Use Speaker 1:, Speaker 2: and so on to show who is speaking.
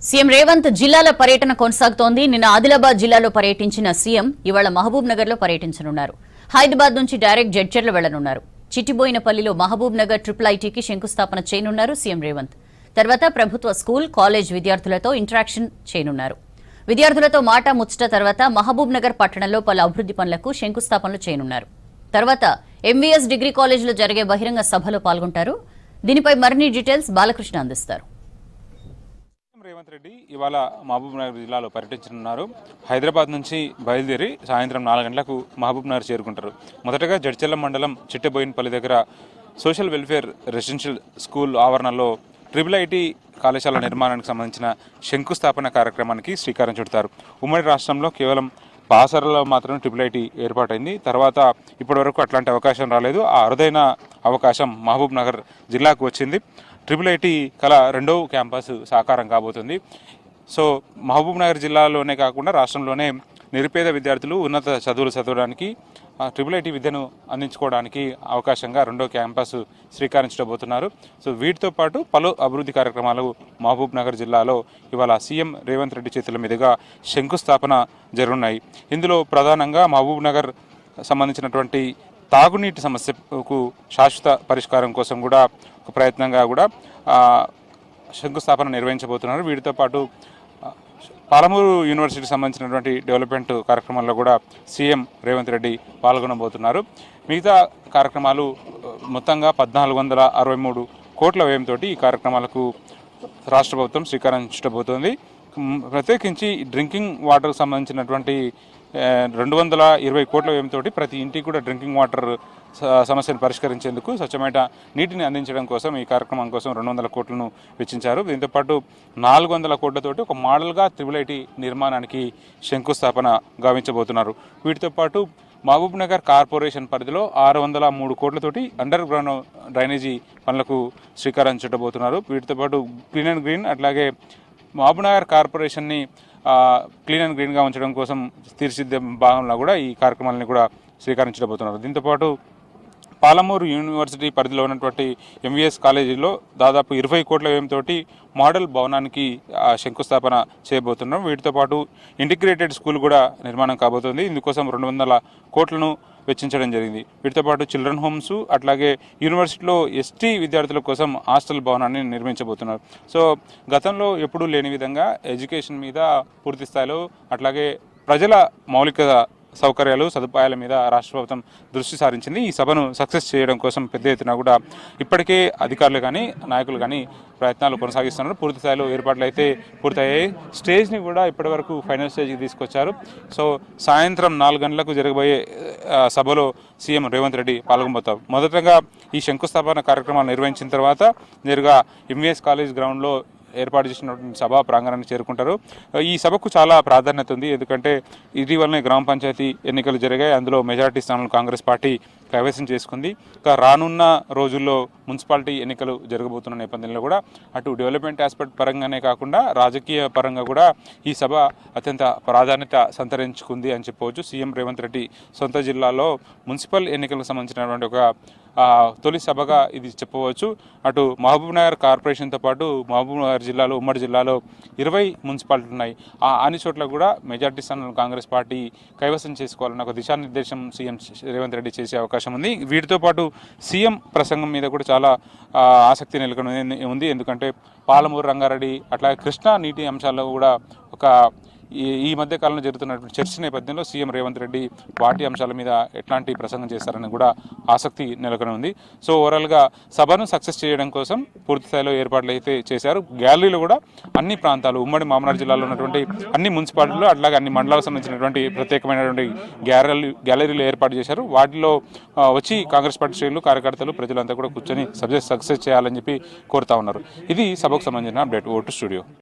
Speaker 1: CM Revanth జిల్లాల పర్యటన కొనసాగుతోంది. నిన్న ఆదిలాబాద్ జిల్లాలో పర్యటించిన సీఎం ఇవాళ మహబూబ్ నగర్ లో పర్యటించనున్నారు. హైదరాబాద్ నుంచి డైరెక్ట్ జడ్చర్ల వెళ్లనున్నారు. చిట్టిబోయినపల్లిలో మహబూబ్ నగర్ ట్రిపుల్ ఐటీకి శంకుస్థాపన చేయనున్నారు సీఎం రేవంత్. తర్వాత ప్రభుత్వ స్కూల్, కాలేజ్ విద్యార్థులతో ఇంటరాక్షన్ చేయనున్నారు. విద్యార్థులతో మాట ముచ్చట తర్వాత మహబూబ్ నగర్ పట్టణంలో పలు అభివృద్ధి పనులకు శంకుస్థాపనలు చేయనున్నారు. తర్వాత ఎంవీఎస్ డిగ్రీ కాలేజీలో జరిగే బహిరంగ సభలో పాల్గొంటారు. దీనిపై మరిన్ని డీటెయిల్స్ బాలకృష్ణ అందిస్తారు.
Speaker 2: రేవంత్ రెడ్డి ఇవాళ మహబూబ్ నగర్ జిల్లాలో పర్యటించనున్నారు. హైదరాబాద్ నుంచి బయలుదేరి సాయంత్రం 4 గంటలకు మహబూబ్ నగర్ చేరుకుంటారు. మొదటగా జడ్చర్ల మండలం చిట్టబోయినపల్లి దగ్గర సోషల్ వెల్ఫేర్ రెసిడెన్షియల్ స్కూల్ ఆవరణలో ట్రిపుల్ ఐటీ కళాశాల నిర్మాణానికి సంబంధించిన శంకుస్థాపన కార్యక్రమానికి శ్రీకారం చుడతారు. ఉమ్మడి రాష్ట్రంలో కేవలం బాసరలో మాత్రమే ట్రిపుల్ ఐటీ ఏర్పాటైంది. తర్వాత ఇప్పటివరకు అట్లాంటి అవకాశం రాలేదు. ఆ అరుదైన అవకాశం మహబూబ్ నగర్ జిల్లాకు వచ్చింది. ట్రిపుల్ ఐటీ కళ 2వ క్యాంపస్ సాకారం కాబోతుంది. సో మహబూబ్ నగర్ జిల్లాలోనే కాకుండా రాష్ట్రంలోనే నిరుపేద విద్యార్థులు ఉన్నత చదువులు చదవడానికి ట్రిపుల్ ఐటీ విద్యను అందించుకోవడానికి అవకాశంగా 2వ క్యాంపస్ శ్రీకారించబోతున్నారు. సో వీటితో పాటు పలు అభివృద్ధి కార్యక్రమాలు మహబూబ్ నగర్ జిల్లాలో ఇవాళ సీఎం రేవంత్ రెడ్డి చేతుల మీదుగా శంకుస్థాపన జరుగున్నాయి. ఇందులో ప్రధానంగా మహబూబ్ నగర్ సంబంధించినటువంటి తాగునీటి సమస్యకు శాశ్వత పరిష్కారం కోసం కూడా ఒక ప్రయత్నంగా కూడా శంకుస్థాపన నిర్వహించబోతున్నారు. వీటితో పాటు పాలమూరు యూనివర్సిటీకి సంబంధించినటువంటి డెవలప్మెంట్ కార్యక్రమాల్లో కూడా సీఎం రేవంత్ రెడ్డి పాల్గొనబోతున్నారు. మిగతా కార్యక్రమాలు మొత్తంగా 1463 కోట్ల వ్యయంతో ఈ కార్యక్రమాలకు రాష్ట్ర ప్రభుత్వం శ్రీకారం చుట్టబోతోంది. ప్రత్యేకించి డ్రింకింగ్ వాటర్కు సంబంధించినటువంటి 220 కోట్ల వ్యయంతో ప్రతి ఇంటికి కూడా డ్రింకింగ్ వాటర్ సమస్యను పరిష్కరించేందుకు స్వచ్ఛమైన నీటిని అందించడం కోసం ఈ కార్యక్రమం కోసం 200 కోట్లను వెచ్చించారు. దీంతోపాటు 400 కోట్లతోటి ఒక మోడల్గా ట్రిపుల్ ఐటీ నిర్మాణానికి శంకుస్థాపన గావించబోతున్నారు. వీటితో పాటు మహబూబ్ నగర్ కార్పొరేషన్ పరిధిలో 603 కోట్లతోటి అండర్ గ్రౌండ్ డ్రైనేజీ పనులకు శ్రీకారం చుట్టబోతున్నారు. వీటితో పాటు క్లీన్ అండ్ గ్రీన్ అట్లాగే మహబూబ్ నగర్ కార్పొరేషన్ని క్లీన్ అండ్ గ్రీన్గా ఉంచడం కోసం తీర్చిదిద్దే భాగంలో కూడా ఈ కార్యక్రమాలని కూడా శ్రీకారించబోతున్నారు. దీంతోపాటు పాలమూరు యూనివర్సిటీ పరిధిలో ఉన్నటువంటి ఎంవీఎస్ కాలేజీలో దాదాపు 20 కోట్ల వ్యయంతో మోడల్ భవనానికి శంకుస్థాపన చేయబోతున్నాం. వీటితో పాటు ఇంటిగ్రేటెడ్ స్కూల్ కూడా నిర్మాణం కాబోతుంది. ఇందుకోసం 200 కోట్లను వెచ్చించడం జరిగింది. వీటితో పాటు చిల్డ్రన్ హోమ్స్ అట్లాగే యూనివర్సిటీలో ఎస్టీ విద్యార్థుల కోసం హాస్టల్ భవనాన్ని నిర్మించబోతున్నారు. సో గతంలో ఎప్పుడూ లేని విధంగా ఎడ్యుకేషన్ మీద పూర్తి స్థాయిలో అట్లాగే ప్రజల మౌలిక సౌకర్యాలు సదుపాయాల మీద రాష్ట్ర ప్రభుత్వం దృష్టి సారించింది. ఈ సభను సక్సెస్ చేయడం కోసం పెద్ద ఎత్తున కూడా ఇప్పటికే అధికారులు కానీ నాయకులు కానీ ప్రయత్నాలు కొనసాగిస్తున్నారు. పూర్తి స్థాయిలో ఏర్పాట్లు అయితే పూర్తయ్యాయి. స్టేజ్ని కూడా ఇప్పటివరకు ఫైనల్ స్టేజ్కి తీసుకొచ్చారు. సో సాయంత్రం 4 గంటలకు జరగబోయే సభలో సీఎం రేవంత్ రెడ్డి పాల్గొనబోతారు. మొదటగా ఈ శంకుస్థాపన కార్యక్రమాలు నిర్వహించిన తర్వాత నేరుగా ఎంవీఎస్ కాలేజ్ గ్రౌండ్లో ఏర్పాటు చేసినటువంటి సభా ప్రాంగణాన్ని చేరుకుంటారు. ఈ సభకు చాలా ప్రాధాన్యత ఉంది. ఎందుకంటే ఇటీవలనే గ్రామ పంచాయతీ ఎన్నికలు జరిగాయి. అందులో మెజారిటీ స్థానాలను కాంగ్రెస్ పార్టీ కైవసం చేసుకుంది. ఇంకా రానున్న రోజుల్లో మున్సిపాలిటీ ఎన్నికలు జరగబోతున్న నేపథ్యంలో కూడా అటు డెవలప్మెంట్ ఆస్పెక్ట్ పరంగానే కాకుండా రాజకీయ పరంగా కూడా ఈ సభ అత్యంత ప్రాధాన్యత సంతరించుకుంది అని చెప్పవచ్చు. సీఎం రేవంత్ రెడ్డి సొంత జిల్లాలో మున్సిపల్ ఎన్నికలకు సంబంధించినటువంటి ఒక తొలి సభగా ఇది చెప్పవచ్చు. అటు మహబూబ్ నగర్ కార్పొరేషన్తో పాటు మహబూబ్ నగర్ జిల్లాలో ఉమ్మడి జిల్లాలో 20 మున్సిపాలిటీలు ఉన్నాయి. అన్ని చోట్ల కూడా మెజార్టీ స్థానాలను కాంగ్రెస్ పార్టీ కైవసం చేసుకోవాలన్న ఒక దిశానిర్దేశం సీఎం రేవంత్ రెడ్డి చేసే అవకాశం ఉంది. వీటితో పాటు సీఎం ప్రసంగం మీద కూడా చాలా ఆసక్తి నెలకొని ఉంది. ఎందుకంటే పాలమూరు రంగారెడ్డి అట్లాగే కృష్ణా నీటి అంశాల్లో కూడా ఒక ఈ మధ్య కాలంలో జరుగుతున్నటువంటి చర్చ నేపథ్యంలో సీఎం రేవంత్ రెడ్డి వాటి అంశాల మీద ఎట్లాంటి ప్రసంగం చేస్తారని కూడా ఆసక్తి నెలకొని ఉంది. సో ఓవరాల్గా సభను సక్సెస్ చేయడం కోసం పూర్తి స్థాయిలో ఏర్పాట్లు అయితే చేశారు. గ్యాలరీలో కూడా అన్ని ప్రాంతాలు ఉమ్మడి మామనాడు జిల్లాలో ఉన్నటువంటి అన్ని మున్సిపాలిటీలు అట్లాగే అన్ని మండలాలకు సంబంధించినటువంటి ప్రత్యేకమైనటువంటి గ్యాలరీలు ఏర్పాటు చేశారు. వాటిలో వచ్చి కాంగ్రెస్ పార్టీ శ్రేణులు కార్యకర్తలు ప్రజలంతా కూడా కూర్చొని సభ సక్సెస్ చేయాలని చెప్పి కోరుతా ఉన్నారు. ఇది సభకు సంబంధించిన అప్డేట్. Vote studio.